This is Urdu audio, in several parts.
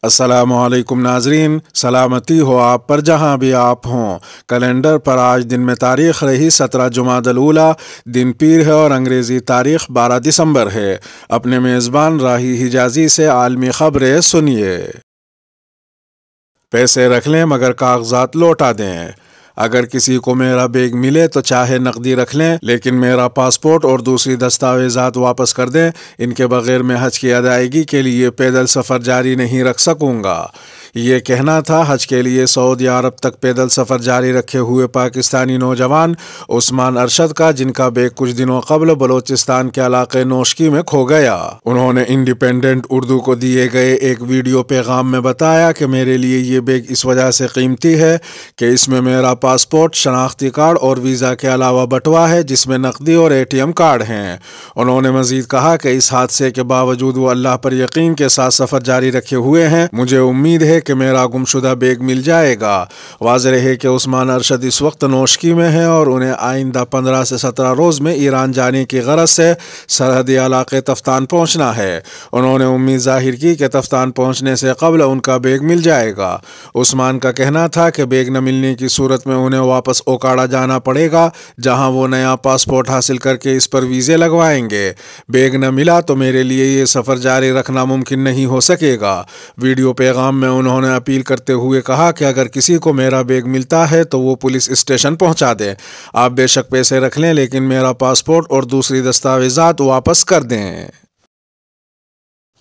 السلام علیکم ناظرین، سلامتی ہو آپ پر جہاں بھی آپ ہوں۔ کیلنڈر پر آج دن میں تاریخ رہی 17 جمادی الاولیٰ، دن پیر ہے اور انگریزی تاریخ 12 دسمبر ہے۔ اپنے میزبان راہی حجازی سے عالمی خبریں سنیے۔ پیسے رکھ لیں مگر کاغذات لوٹا دیں۔ اگر کسی کو میرا بیگ ملے تو چاہے نقدی رکھ لیں، لیکن میرا پاسپورٹ اور دوسری دستاویزات واپس کر دیں۔ ان کے بغیر میں حج کی ادائیگی کے لیے پیدل سفر جاری نہیں رکھ سکوں گا۔ یہ کہنا تھا حج کے لیے سعودی عرب تک پیدل سفر جاری رکھے ہوئے پاکستانی نوجوان عثمان ارشد کا، جن کا بیگ کچھ دنوں قبل بلوچستان کے علاقے نوشکی میں کھو گیا۔ انہوں نے انڈیپینڈنٹ اردو کو دیے گئے ایک ویڈیو پیغام میں بتایا کہ میرے لیے یہ بیگ اس وجہ سے قیمتی ہے کہ اس میں میرا پاسپورٹ، شناختی کارڈ اور ویزا کے علاوہ بٹوا ہے، جس میں نقدی اور ATM کارڈ ہیں۔ انہوں نے مزید کہا کہ اس حادثے کے باوجود وہ اللہ پر یقین کے ساتھ سفر جاری رکھے ہوئے ہیں۔ مجھے امید ہے کہ میرا گمشدہ بیگ مل جائے گا۔ واضح ہے کہ عثمان ارشد اس وقت نوشکی میں ہیں اور انہیں آئندہ 15 سے 17 روز میں ایران جانے کی غرض سے سرحدی علاقے تفتان پہنچنا ہے۔ انہوں نے امید ظاہر کی کہ تفتان پہنچنے سے قبل ان کا بیگ مل جائے گا۔ عثمان کا کہنا تھا کہ بیگ نہ ملنے کی صورت میں انہیں واپس اوکاڑا جانا پڑے گا، جہاں وہ نیا پاسپورٹ حاصل کر کے اس پر ویزے لگوائیں گے۔ بیگ نہ ملا تو میرے لیے یہ سفر جاری رکھنا ممکن نہیں ہو سکے گا۔ ویڈیو پیغام میں انہوں نے اپیل کرتے ہوئے کہا کہ اگر کسی کو میرا بیگ ملتا ہے تو وہ پولیس اسٹیشن پہنچا دے۔ آپ بے شک پیسے رکھ لیں، لیکن میرا پاسپورٹ اور دوسری دستاویزات واپس کر دیں۔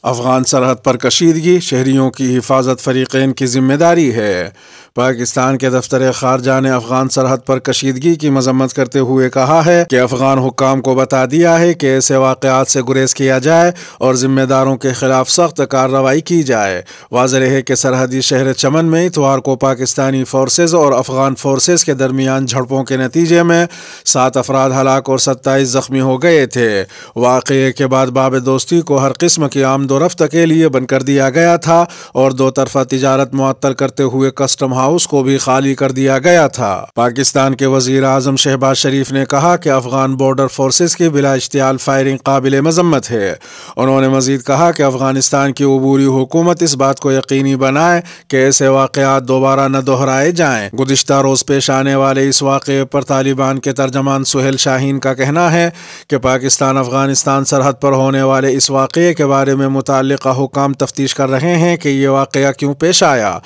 افغان سرحد پر کشیدگی، شہریوں کی حفاظت فریقین کی ذمہ داری ہے۔ پاکستان کے دفتر خارجہ نے افغان سرحد پر کشیدگی کی مذمت کرتے ہوئے کہا ہے کہ افغان حکام کو بتا دیا ہے کہ ایسے واقعات سے گریز کیا جائے اور ذمہ داروں کے خلاف سخت کارروائی کی جائے۔ واضح ہے کہ سرحدی شہر چمن میں اتوار کو پاکستانی فورسز اور افغان فورسز کے درمیان جھڑپوں کے نتیجے میں 7 افراد ہلاک اور 27 زخمی ہو گئے تھے۔ واقعے کے بعد باب دوستی کو ہر قسم کی آمد و رفت کے لیے بند کر دیا گیا تھا اور دو طرفہ تجارت معطل کرتے ہوئے کسٹم ہاؤس کو بھی خالی کر دیا گیا تھا۔ پاکستان کے وزیر اعظم شہباز شریف نے کہا کہ افغان بارڈر فورسز کی بلا اشتعال فائرنگ قابل مذمت ہے۔ انہوں نے مزید کہا کہ افغانستان کی عبوری حکومت اس بات کو یقینی بنائے کہ ایسے واقعات دوبارہ نہ دہرائے جائیں۔ گزشتہ روز پیش آنے والے اس واقعے پر طالبان کے ترجمان سہیل شاہین کا کہنا ہے کہ پاکستان افغانستان سرحد پر ہونے والے اس واقعے کے بارے میں متعلقہ حکام تفتیش کر رہے ہیں کہ یہ واقعہ کیوں پیش آیا۔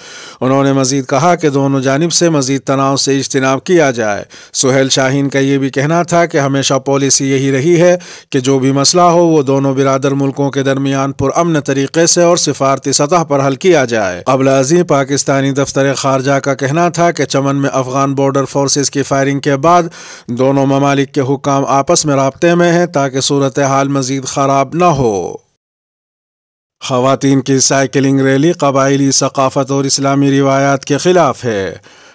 انہوں نے مزید کہا کہ دونوں جانب سے مزید تناؤ سے اجتناب کیا جائے۔ سہیل شاہین کا یہ بھی کہنا تھا کہ ہمیشہ پالیسی یہی رہی ہے کہ جو بھی مسئلہ ہو وہ دونوں برادر ملکوں کے درمیان پرامن طریقے سے اور سفارتی سطح پر حل کیا جائے۔ قبل ازیں پاکستانی دفتر خارجہ کا کہنا تھا کہ چمن میں افغان بارڈر فورسز کی فائرنگ کے بعد دونوں ممالک کے حکام آپس میں رابطے میں ہیں تاکہ صورتحال مزید خراب نہ ہو۔ خواتین کی سائیکلنگ ریلی قبائلی ثقافت اور اسلامی روایات کے خلاف ہے۔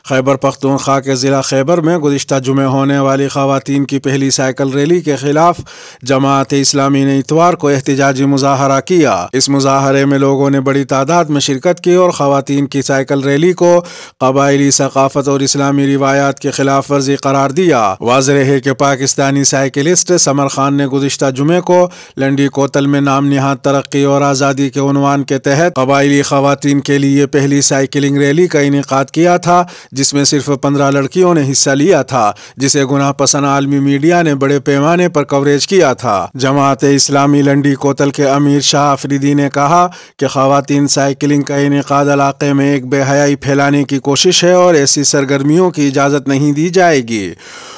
خیبر پختونخوا کے ضلع خیبر میں گزشتہ جمعے ہونے والی خواتین کی پہلی سائیکل ریلی کے خلاف جماعت اسلامی نے اتوار کو احتجاجی مظاہرہ کیا۔ اس مظاہرے میں لوگوں نے بڑی تعداد میں شرکت کی اور خواتین کی سائیکل ریلی کو قبائلی ثقافت اور اسلامی روایات کے خلاف ورزی قرار دیا۔ واضح ہے کہ پاکستانی سائیکلسٹ سمر خان نے گزشتہ جمعے کو لنڈی کوتل میں نام نہاد ترقی اور آزادی کے عنوان کے تحت قبائلی خواتین کے لیے پہلی سائیکلنگ ریلی کا انعقاد کیا تھا، جس میں صرف 15 لڑکیوں نے حصہ لیا تھا، جسے گناہ پسند عالمی میڈیا نے بڑے پیمانے پر کوریج کیا تھا۔ جماعت اسلامی لنڈی کوتل کے امیر شاہ افریدی نے کہا کہ خواتین سائیکلنگ کا انعقاد علاقے میں ایک بے حیائی پھیلانے کی کوشش ہے اور ایسی سرگرمیوں کی اجازت نہیں دی جائے گی۔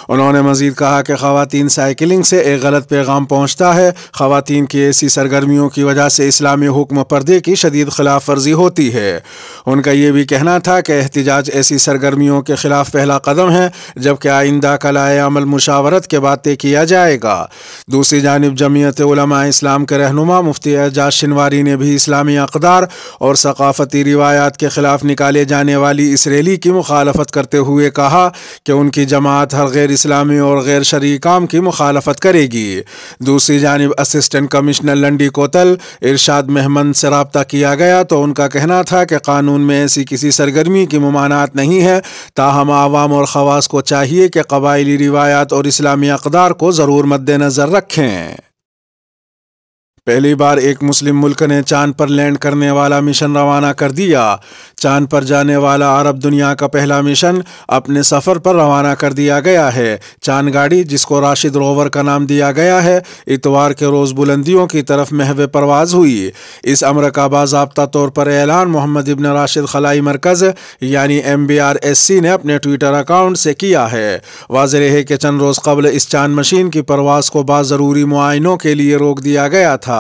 انہوں نے مزید کہا کہ خواتین سائیکلنگ سے ایک غلط پیغام پہنچتا ہے۔ خواتین کی ایسی سرگرمیوں کی وجہ سے اسلامی حکم پردے کی شدید خلاف ورزی ہوتی ہے۔ ان کا یہ بھی کہنا تھا کہ احتجاج ایسی سرگرمیوں کے خلاف پہلا قدم ہے، جبکہ آئندہ کا لائحہ عمل مشاورت کے بعد طے کیا جائے گا۔ دوسری جانب جمعیت علماء اسلام کے رہنما مفتی اعجاز شنواری نے بھی اسلامی اقدار اور ثقافتی روایات کے خلاف نکالے جانے والی اس ریلی کی مخالفت کرتے ہوئے کہا کہ ان کی جماعت ہر غیر اسلامی اور غیر شرعی کام کی مخالفت کرے گی۔ دوسری جانب اسسٹنٹ کمشنر لنڈی کوتل ارشاد محمد سے رابطہ کیا گیا تو ان کا کہنا تھا کہ قانون میں ایسی کسی سرگرمی کی ممانعت نہیں ہے، تاہم عوام اور خواص کو چاہیے کہ قبائلی روایات اور اسلامی اقدار کو ضرور مد نظر رکھیں۔ پہلی بار ایک مسلم ملک نے چاند پر لینڈ کرنے والا مشن روانہ کر دیا۔ چاند پر جانے والا عرب دنیا کا پہلا مشن اپنے سفر پر روانہ کر دیا گیا ہے۔ چاند گاڑی، جس کو راشد روور کا نام دیا گیا ہے، اتوار کے روز بلندیوں کی طرف محو پرواز ہوئی۔ اس امر کا باضابطہ طور پر اعلان محمد ابن راشد خلائی مرکز یعنی MBRSC نے اپنے ٹویٹر اکاؤنٹ سے کیا ہے۔ واضح ہے کہ چند روز قبل اس چاند مشین کی پرواز کو بعض ضروری معائنوں کے لیے روک دیا گیا تھا۔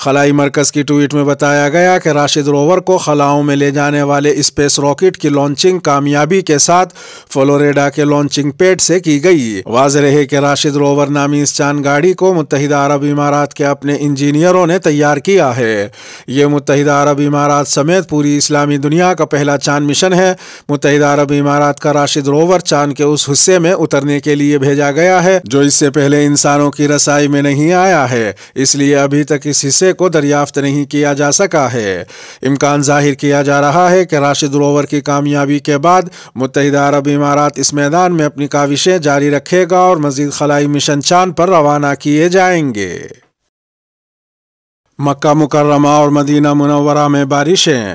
خلائی مرکز کی ٹویٹ میں بتایا گیا کہ راشد روور کو خلاؤں میں لے جانے والے اسپیس راکٹ کی لانچنگ کامیابی کے ساتھ فلوریڈا کے لانچنگ پیڈ سے کی گئی۔ واضح ہے کہ راشد روور نامی اس چاند گاڑی کو متحدہ عرب امارات کے اپنے انجینئروں نے تیار کیا ہے۔ یہ متحدہ عرب امارات سمیت پوری اسلامی دنیا کا پہلا چاند مشن ہے۔ متحدہ عرب امارات کا راشد روور چاند کے اس حصے میں اترنے کے لیے بھیجا گیا ہے جو اس سے پہلے انسانوں کی رسائی میں نہیں آیا ہے، اس لیے ابھی تک اس حصے کو دریافت نہیں کیا جا سکا ہے۔ امکان ظاہر کیا جا رہا ہے کہ راشد روور کی کامیابی کے بعد متحدہ عرب امارات اس میدان میں اپنی کاوشیں جاری رکھے گا اور مزید خلائی مشن چاند پر روانہ کیے جائیں گے۔ مکہ مکرمہ اور مدینہ منورہ میں بارشیں۔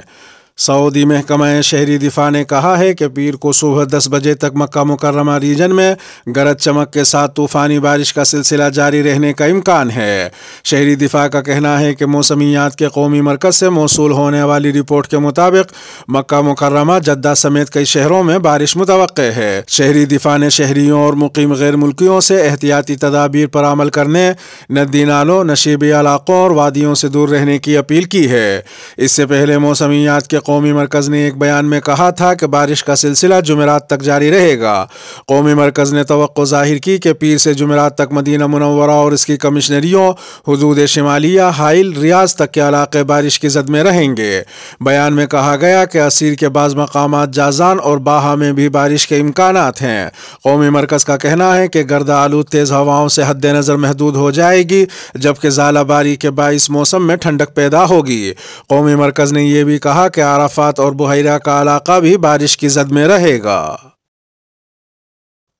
سعودی محکمہ شہری دفاع نے کہا ہے کہ پیر کو صبح 10 بجے تک مکہ مکرمہ ریجن میں گرج چمک کے ساتھ طوفانی بارش کا سلسلہ جاری رہنے کا امکان ہے۔ شہری دفاع کا کہنا ہے کہ موسمیات کے قومی مرکز سے موصول ہونے والی رپورٹ کے مطابق مکہ مکرمہ، جدہ سمیت کئی شہروں میں بارش متوقع ہے۔ شہری دفاع نے شہریوں اور مقیم غیر ملکیوں سے احتیاطی تدابیر پر عمل کرنے، ندی نالوں، نشیبی علاقوں اور وادیوں سے دور رہنے کی اپیل کی ہے۔ اس سے پہلے موسمیات کے قومی مرکز نے ایک بیان میں کہا تھا کہ بارش کا سلسلہ جمعرات تک جاری رہے گا۔ قومی مرکز نے توقع ظاہر کی کہ پیر سے جمعرات تک مدینہ منورہ اور اس کی کمشنریوں، حدود شمالیہ، حائل، ریاض تک کے علاقے بارش کی زد میں رہیں گے۔ بیان میں کہا گیا کہ عصیر کے بعض مقامات جازان اور باہا میں بھی بارش کے امکانات ہیں۔ قومی مرکز کا کہنا ہے کہ گرد آلود تیز ہواؤں سے حد نظر محدود ہو جائے گی، جبکہ ژالہ باری کے باعث موسم میں ٹھنڈک پیدا ہوگی۔ قومی مرکز نے یہ بھی کہا کہ عرفات اور بحیرہ کا علاقہ بھی بارش کی زد میں رہے گا۔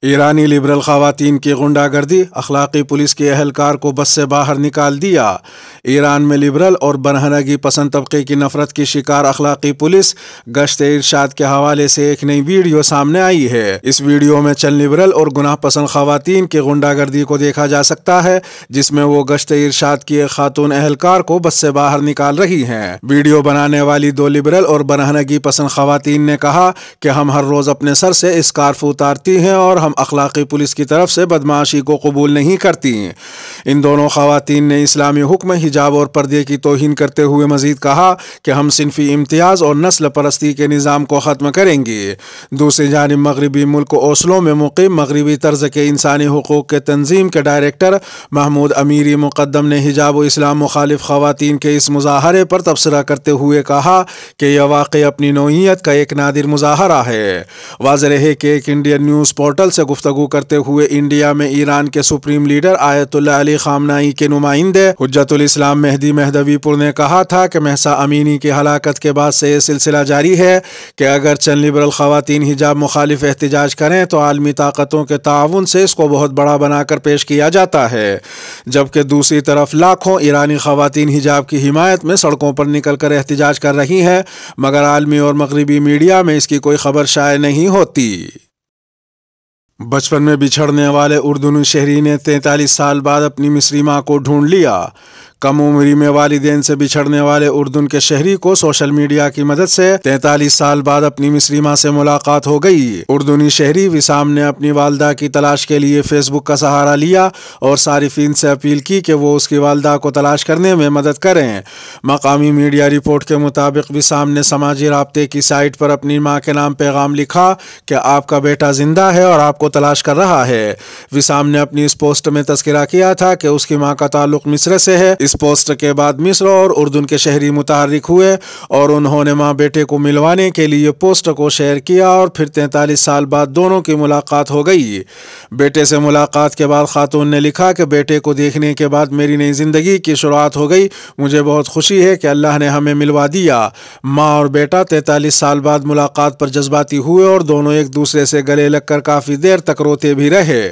ایرانی لبرل خواتین کی غنڈہ گردی، اخلاقی پولیس کے اہلکار کو بس سے باہر نکال دیا۔ ایران میں لبرل اور برہنگی پسند طبقے کی نفرت کی شکار اخلاقی پولیس گشت ارشاد کے حوالے سے ایک نئی ویڈیو سامنے آئی ہے۔ اس ویڈیو میں چند لبرل اور گناہ پسند خواتین کی غنڈہ گردی کو دیکھا جا سکتا ہے، جس میں وہ گشت ارشاد کی ایک خاتون اہلکار کو بس سے باہر نکال رہی ہیں۔ ویڈیو بنانے والی دو لبرل اور برہنگی پسند خواتین نے کہا کہ ہم ہر روز اپنے سر سے اسکارف اتارتی ہیں اور ہم اخلاقی پولیس کی طرف سے بدمعاشی کو قبول نہیں کرتی۔ ان دونوں خواتین نے اسلامی حکم حجاب اور پردے کی توہین کرتے ہوئے مزید کہا کہ ہم صنفی امتیاز اور نسل پرستی کے نظام کو ختم کریں گے۔ دوسری جانب مغربی ملک اوسلو میں مقیم مغربی طرز کے انسانی حقوق کے تنظیم کے ڈائریکٹر محمود امیری مقدم نے حجاب و اسلام مخالف خواتین کے اس مظاہرے پر تبصرہ کرتے ہوئے کہا کہ یہ واقعی اپنی نوعیت کا ایک نادر مظاہرہ ہے۔ واضح ہے کہ ایک انڈین نیوز پورٹل سے گفتگو کرتے ہوئے انڈیا میں ایران کے سپریم لیڈر آیت اللہ علی خامنائی کے نمائندے حجت الاسلام مہدی مہدوی پور نے کہا تھا کہ مہسا امینی کی ہلاکت کے بعد سے یہ سلسلہ جاری ہے کہ اگر چند لبرل خواتین حجاب مخالف احتجاج کریں تو عالمی طاقتوں کے تعاون سے اس کو بہت بڑا بنا کر پیش کیا جاتا ہے، جبکہ دوسری طرف لاکھوں ایرانی خواتین حجاب کی حمایت میں سڑکوں پر نکل کر احتجاج کر رہی ہیں، مگر عالمی اور مغربی میڈیا میں اس کی کوئی خبر شائع نہیں ہوتی۔ بچپن میں بچھڑنے والے اردنی شہری نے 43 سال بعد اپنی مصری ماں کو ڈھونڈ لیا۔ کم عمری میں والدین سے بچھڑنے والے اردن کے شہری کو سوشل میڈیا کی مدد سے 43 سال بعد اپنی مصری ماں سے ملاقات ہو گئی۔ اردنی شہری وسام نے اپنی والدہ کی تلاش کے لیے فیس بک کا سہارا لیا اور صارفین سے اپیل کی کہ وہ اس کی والدہ کو تلاش کرنے میں مدد کریں۔ مقامی میڈیا رپورٹ کے مطابق وسام نے سماجی رابطے کی سائٹ پر اپنی ماں کے نام پیغام لکھا کہ آپ کا بیٹا زندہ ہے اور آپ کو تلاش کر رہا ہے۔ وسام نے اپنی اس پوسٹ میں تذکرہ کیا تھا کہ اس کی ماں کا تعلق مصر سے ہے۔ اس پوسٹ کے بعد مصر اور اردن کے شہری متحرک ہوئے اور انہوں نے ماں بیٹے کو ملوانے کے لیے پوسٹ کو شیئر کیا اور پھر 43 سال بعد دونوں کی ملاقات ہو گئی۔ بیٹے سے ملاقات کے بعد خاتون نے لکھا کہ بیٹے کو دیکھنے کے بعد میری نئی زندگی کی شروعات ہو گئی۔ مجھے بہت خوشی ہے کہ اللہ نے ہمیں ملوا دیا۔ ماں اور بیٹا 43 سال بعد ملاقات پر جذباتی ہوئے اور دونوں ایک دوسرے سے گلے لگ کر کافی دیر تک روتے بھی رہے۔